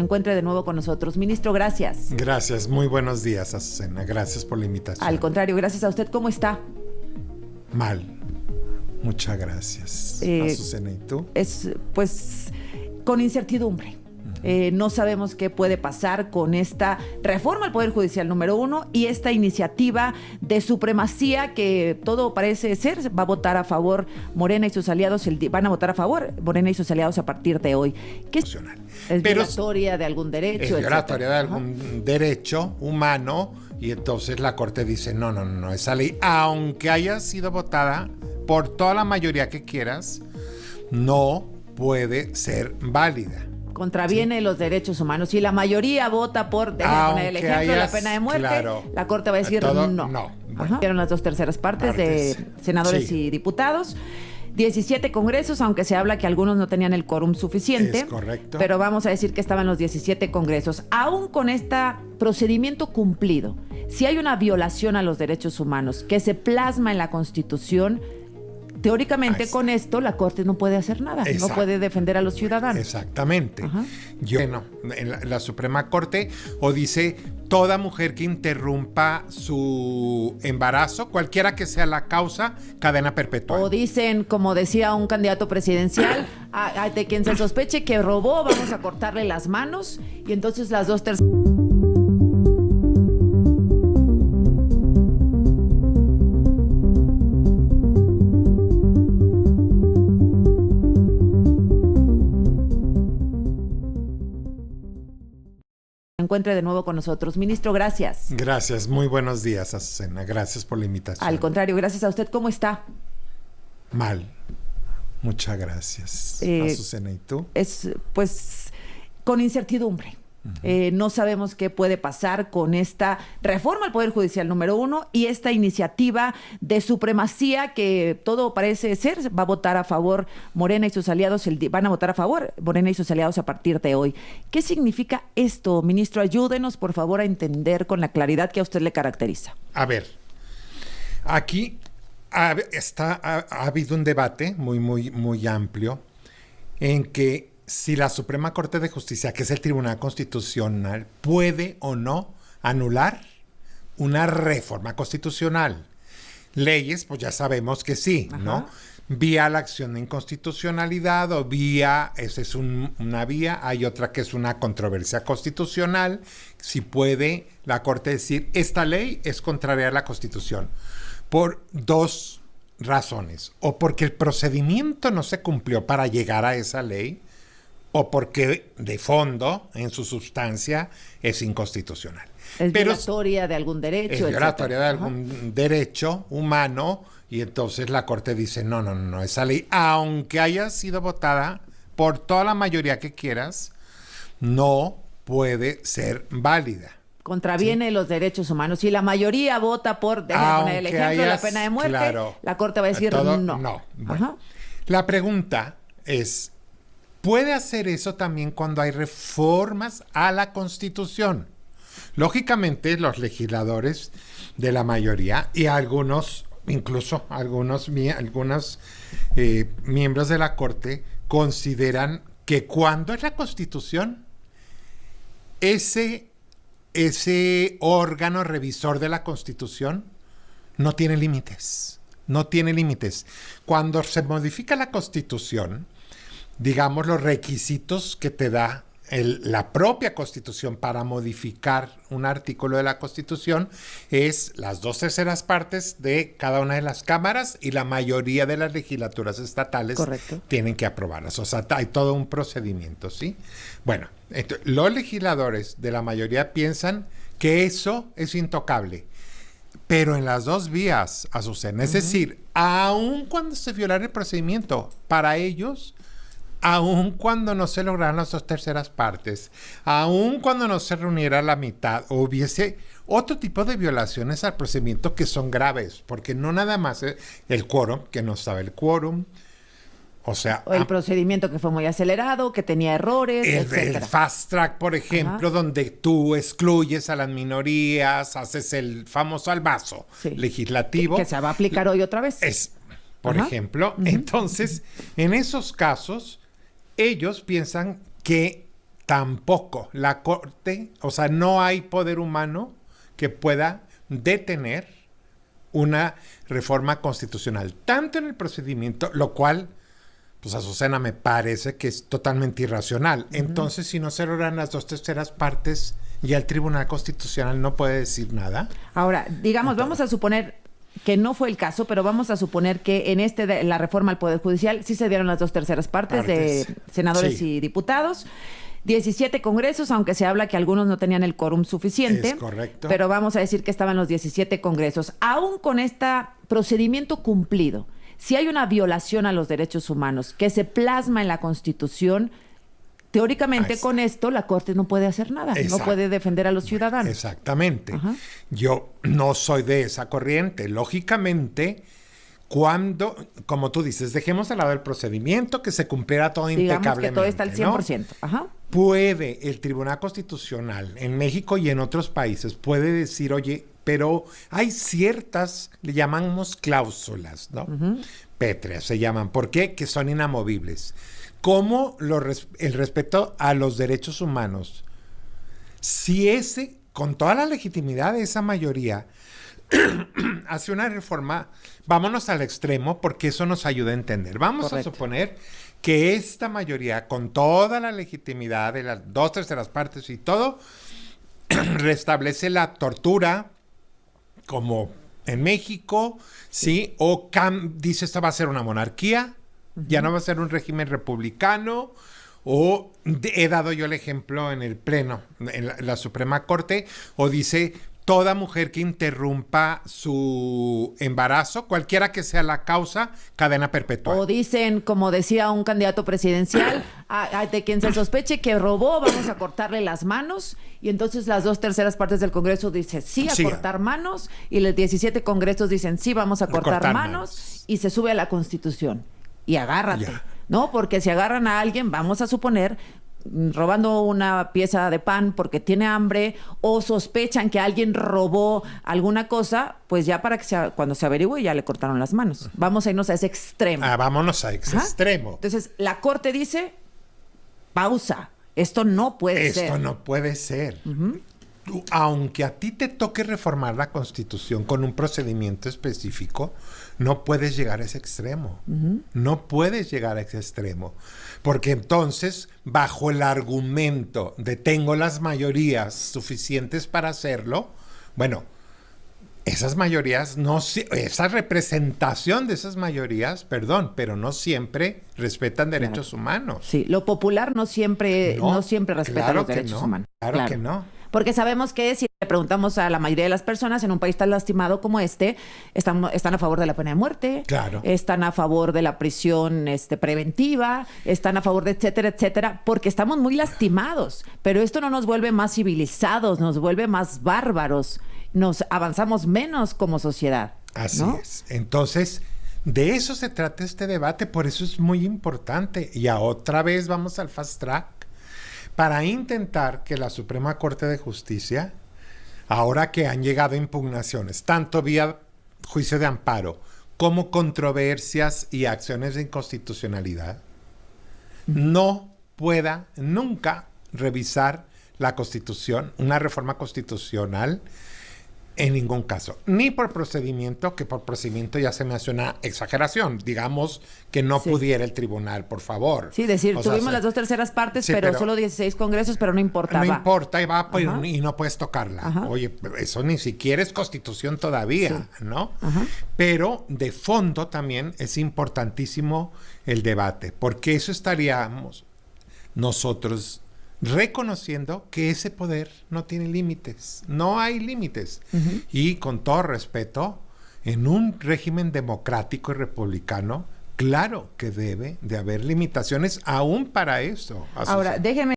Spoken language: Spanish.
Encuentre de nuevo con nosotros. Ministro, gracias. Gracias, muy buenos días, Azucena. Gracias por la invitación. Al contrario, gracias a usted. ¿Cómo está? Mal. Muchas gracias. Azucena, ¿y tú? Pues con incertidumbre. No sabemos qué puede pasar con esta reforma al Poder Judicial número 1 y esta iniciativa de supremacía que todo parece ser, va a votar a favor Morena y sus aliados, van a votar a favor Morena y sus aliados a partir de hoy. ¿Qué es violatoria de algún derecho? Es violatoria de algún derecho humano y entonces la Corte dice, no, esa ley, aunque haya sido votada por toda la mayoría que quieras, no puede ser válida. Contraviene los derechos humanos. Si la mayoría vota por, déjame poner el ejemplo de la pena de muerte, claro, la Corte va a decir no. Bueno. Fueron las 2/3 partes de senadores y diputados. 17 congresos, aunque se habla que algunos no tenían el quórum suficiente. Es correcto. Pero vamos a decir que estaban los 17 congresos. Aún con este procedimiento cumplido, si hay una violación a los derechos humanos que se plasma en la Constitución, teóricamente con esto la Corte no puede hacer nada, no puede defender a los ciudadanos. Exactamente. La Suprema Corte o dice toda mujer que interrumpa su embarazo, cualquiera que sea la causa, cadena perpetua. O dicen, como decía un candidato presidencial, de quien se sospeche que robó, vamos a cortarle las manos y entonces las 2/3. Encuentre de nuevo con nosotros. Ministro, gracias. Gracias, muy buenos días, Azucena. Gracias por la invitación. Al contrario, gracias a usted. ¿Cómo está? Mal. Muchas gracias. Azucena, ¿y tú? Pues con incertidumbre. No sabemos qué puede pasar con esta reforma al Poder Judicial número 1 y esta iniciativa de supremacía que todo parece ser, va a votar a favor Morena y sus aliados, van a votar a favor Morena y sus aliados a partir de hoy. ¿Qué significa esto, ministro? Ayúdenos, por favor, a entender con la claridad que a usted le caracteriza. A ver, aquí ha habido un debate muy amplio en que si la Suprema Corte de Justicia, que es el Tribunal Constitucional, puede o no anular una reforma constitucional. Leyes, pues ya sabemos que sí, ¿no? Vía la acción de inconstitucionalidad o vía, esa es una vía, hay otra que es una controversia constitucional. Si puede la Corte decir, esta ley es contraria a la Constitución, por dos razones. O porque el procedimiento no se cumplió para llegar a esa ley, o porque de fondo, en su sustancia, es inconstitucional. Es violatoria de algún derecho. Es violatoria de algún derecho humano y entonces la Corte dice, no, esa ley, aunque haya sido votada por toda la mayoría que quieras, no puede ser válida. Contraviene los derechos humanos. Si la mayoría vota por, déjame poner el ejemplo de la pena de muerte, la Corte va a decir no. Bueno, la pregunta es, ¿puede hacer eso también cuando hay reformas a la Constitución? Lógicamente, los legisladores de la mayoría y algunos, incluso algunos miembros de la Corte, consideran que cuando es la Constitución, ese órgano revisor de la Constitución no tiene límites. No tiene límites. Cuando se modifica la Constitución, digamos, los requisitos que te da la propia Constitución para modificar un artículo de la Constitución es las 2/3 partes de cada una de las cámaras y la mayoría de las legislaturas estatales tienen que aprobarlas. O sea, hay todo un procedimiento, ¿sí? Bueno, los legisladores de la mayoría piensan que eso es intocable, pero en las dos vías, Azucena. Es decir, aun cuando se violara el procedimiento, para ellos, aun cuando no se lograran las 2/3 partes, aun cuando no se reuniera la mitad, o hubiese otro tipo de violaciones al procedimiento que son graves, porque no nada más el quórum, que no estaba el quórum, o sea... O el procedimiento que fue muy acelerado, que tenía errores, el fast track, por ejemplo, donde tú excluyes a las minorías, haces el famoso albazo legislativo. Que se va a aplicar hoy otra vez. Por ejemplo, entonces, en esos casos, ellos piensan que tampoco. La Corte, o sea, no hay poder humano que pueda detener una reforma constitucional, tanto en el procedimiento, lo cual, pues Azucena, me parece que es totalmente irracional. Entonces, si no se logran las 2/3 partes, ya el Tribunal Constitucional no puede decir nada. Ahora, digamos, vamos a suponer que no fue el caso, pero vamos a suponer que en la reforma al Poder Judicial sí se dieron las 2/3 partes de senadores y diputados. 17 congresos, aunque se habla que algunos no tenían el quórum suficiente. Es correcto. Pero vamos a decir que estaban los 17 congresos. Aún con este procedimiento cumplido, si hay una violación a los derechos humanos que se plasma en la Constitución, teóricamente con esto la Corte no puede hacer nada, no puede defender a los ciudadanos. Exactamente. Yo no soy de esa corriente. Lógicamente, cuando, como tú dices, dejemos de lado el procedimiento, que se cumpliera todo impecablemente. Digamos que todo está al 100%. ¿No? Puede el Tribunal Constitucional en México y en otros países, puede decir, oye, pero hay ciertas, le llamamos cláusulas, ¿no? Pétreas se llaman. ¿Por qué? Que son inamovibles. Como el respeto a los derechos humanos. Si con toda la legitimidad de esa mayoría, hace una reforma, vámonos al extremo porque eso nos ayuda a entender. Vamos a suponer que esta mayoría, con toda la legitimidad de las 2/3 partes y todo, restablece la tortura como en México, ¿sí? O dice esta va a ser una monarquía, ya no va a ser un régimen republicano, o he dado yo el ejemplo en el Pleno, en la Suprema Corte, o dice toda mujer que interrumpa su embarazo, cualquiera que sea la causa, cadena perpetua. O dicen, como decía un candidato presidencial, de quien se sospeche que robó, vamos a cortarle las manos. Y entonces las 2/3 partes del Congreso dicen sí a cortar manos, y los 17 congresos dicen sí, vamos a cortar manos, y se sube a la Constitución. Y agárrate, ¿no? Porque si agarran a alguien, vamos a suponer, robando una pieza de pan porque tiene hambre, o sospechan que alguien robó alguna cosa, pues ya para que cuando se averigüe ya le cortaron las manos. Vamos a irnos a ese extremo. Vámonos a ese extremo. Entonces, la Corte dice, pausa, esto no puede ser. Esto no puede ser. Aunque a ti te toque reformar la Constitución con un procedimiento específico, no puedes llegar a ese extremo. No puedes llegar a ese extremo. Porque entonces, bajo el argumento de tengo las mayorías suficientes para hacerlo, bueno, esas mayorías esa representación de esas mayorías, pero no siempre respetan derechos humanos. Sí, lo popular no siempre respeta los derechos humanos. Claro que no. Porque sabemos que si le preguntamos a la mayoría de las personas en un país tan lastimado como están a favor de la pena de muerte, están a favor de la prisión preventiva, están a favor de etcétera, etcétera, porque estamos muy lastimados. Pero esto no nos vuelve más civilizados, nos vuelve más bárbaros, nos avanzamos menos como sociedad. Así es. Entonces, de eso se trata este debate, por eso es muy importante. Y otra vez vamos al fast track, para intentar que la Suprema Corte de Justicia, ahora que han llegado impugnaciones, tanto vía juicio de amparo como controversias y acciones de inconstitucionalidad, no pueda nunca revisar la Constitución, una reforma constitucional, en ningún caso, ni por procedimiento, que por procedimiento ya se me hace una exageración. Digamos que no pudiera el tribunal, por favor. Sí, tuvimos las 2/3 partes, pero solo 16 congresos, pero no importaba. No importa, y no puedes tocarla. Oye, eso ni siquiera es Constitución todavía, ¿no? Pero de fondo también es importantísimo el debate, porque eso estaríamos nosotros reconociendo que ese poder no tiene límites, no hay límites. Y con todo respeto, en un régimen democrático y republicano, claro que debe de haber limitaciones aún para eso. Ahora, déjenme